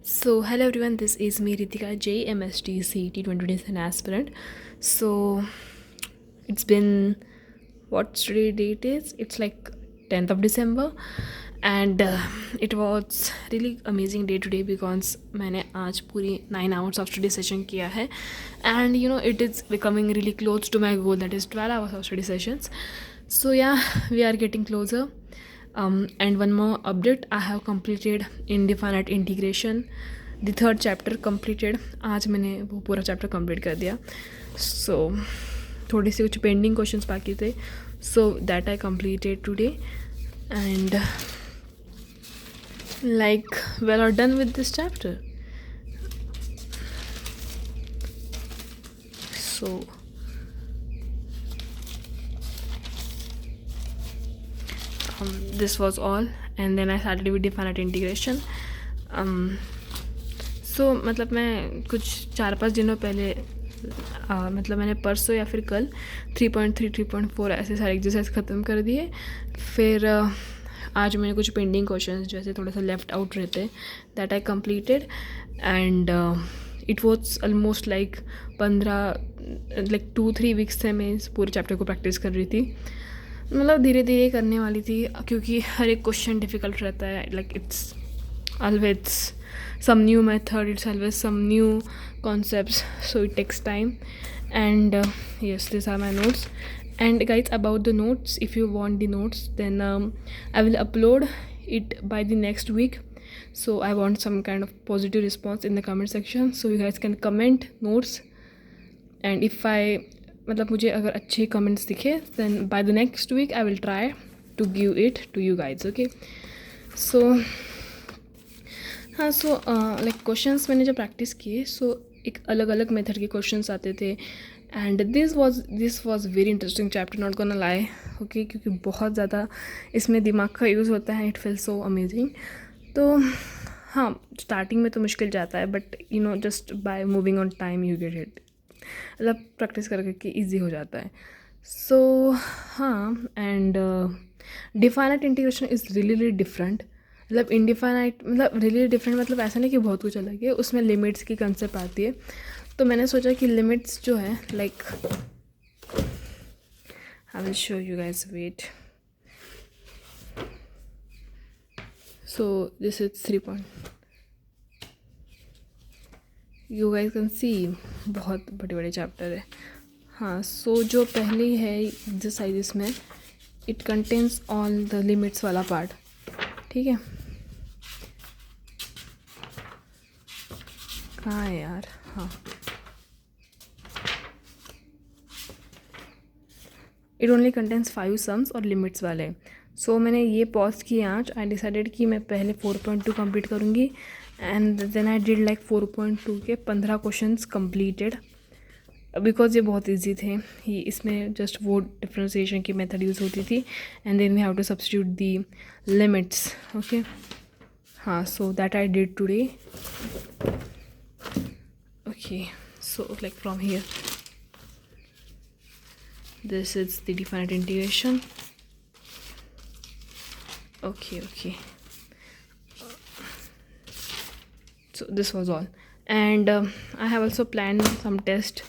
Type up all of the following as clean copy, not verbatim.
So, hello everyone, this is me Ritika JMST CET 2027 aspirant. So, it's been what today date is? It's like 10th of December, and it was really amazing day today because मैंने आज पूरी 9 hours of study session किया है, and you know it is becoming really close to my goal, that is 12 hours of study sessions. So yeah, we are getting closer. And one more update, I have completed indefinite integration, the third chapter completed. आज मैंने वो पूरा chapter complete कर दिया. So थोड़ी सी कुछ pending questions बाकी थे, so that I completed today, and like well are done with this chapter. So this was all, and then I started with definite integration. So मतलब मैं कुछ 4-5 दिनों पहले मतलब मैंने परसों या फिर कल 3.3 3.4 ऐसे सारे एक्सरसाइज ख़त्म कर दिए. फिर आज मैंने कुछ पेंडिंग क्वेश्चंस जैसे थोड़ा सा लेफ्ट आउट रहते, that I completed, and it was almost like 2-3 weeks से मैं इस पूरे चैप्टर को प्रैक्टिस कर रही थी. मतलब धीरे धीरे करने वाली थी क्योंकि हर एक क्वेश्चन डिफ़िकल्ट रहता है. Like it's always some new method, it's always some new concepts, so it takes time. And yes, these are my notes. And guys, about the notes, if you want the notes, then I will upload it by the next week. So I want some kind of positive response in the comment section, so you guys can comment notes. And if I मतलब मुझे अगर अच्छे comments दिखे, then by the next week I will try to give it to you guys. Okay, so हाँ, so like questions मैंने जब practice किए, सो एक अलग अलग मेथड के क्वेश्चंस आते थे, and this was very interesting chapter, not gonna lie. Okay, क्योंकि बहुत ज़्यादा इसमें दिमाग का यूज़ होता है. It feel so amazing. तो हाँ, स्टार्टिंग में तो मुश्किल जाता है, but you know just by moving on time you get it. मतलब प्रैक्टिस करके ईजी हो जाता है. सो हाँ, and definite integration is really different. मतलब इनडिफाइनाइट मतलब रियली डिफरेंट मतलब ऐसा नहीं कि बहुत कुछ अलग है. उसमें लिमिट्स की कंसेप्ट आती है, तो मैंने सोचा कि लिमिट्स जो है like I will show you guys, wait. So this is 3 point, you guys can see बहुत बड़े बड़े चैप्टर है. हाँ, सो जो पहली है एक्सरसाइज, इसमें it contains all the limits वाला पार्ट. ठीक है, कहाँ है यार? हाँ, इट ओनली कंटेंस 5 सम्स और लिमिट्स वाले. सो मैंने ये पॉज किया आज. आई डिसाइडेड कि मैं पहले 4.2 कंप्लीट करूँगी, and then I did like 4.2 के 15 क्वेश्चंस कंप्लीटेड, बिकॉज ये बहुत इजी थे. ये इसमें जस्ट वो डिफ्रेंसिएशन की मेथड यूज़ होती थी, and then we have to substitute the limits. Okay, हाँ, so that I did today. Okay, so like from here, this is the definite integration. Okay, so this was all, and I have also planned some test.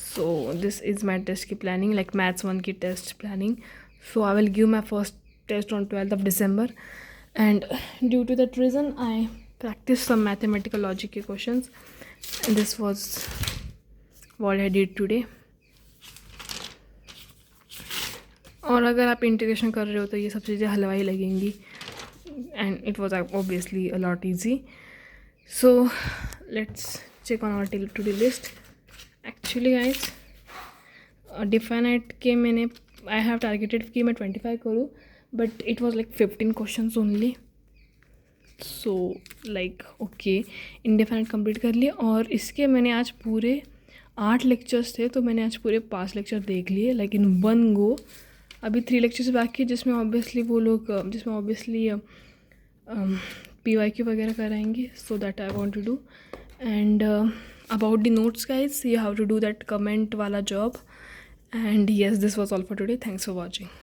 So this is my test ki planning, like maths 1 ki test planning. So I will give my first test on 12th of December, and due to that reason I practiced some mathematical logic ke questions, and this was what I did today. और अगर आप integration कर रहे हो तो ये सब चीज़ें हलवाई लगेंगी, and it was obviously a lot easy. So let's check on our today list. Actually guys, definite के मैंने आई हैव टारगेटेड कि मैं 25 करूँ, but it was like 15 questions only. So like okay, indefinite complete कर लिए, और इसके मैंने आज पूरे 8 लेक्चर्स थे, तो मैंने आज पूरे 5 लेक्चर देख लिए लाइक इन वन गो. अभी 3 लेक्चर्स बाकी है, जिसमें ऑब्वियसली PYQ वगैरह कराएंगे. So that I want to do. And about the notes guys, you have to do that comment वाला job. And yes, this was all for today. Thanks for watching.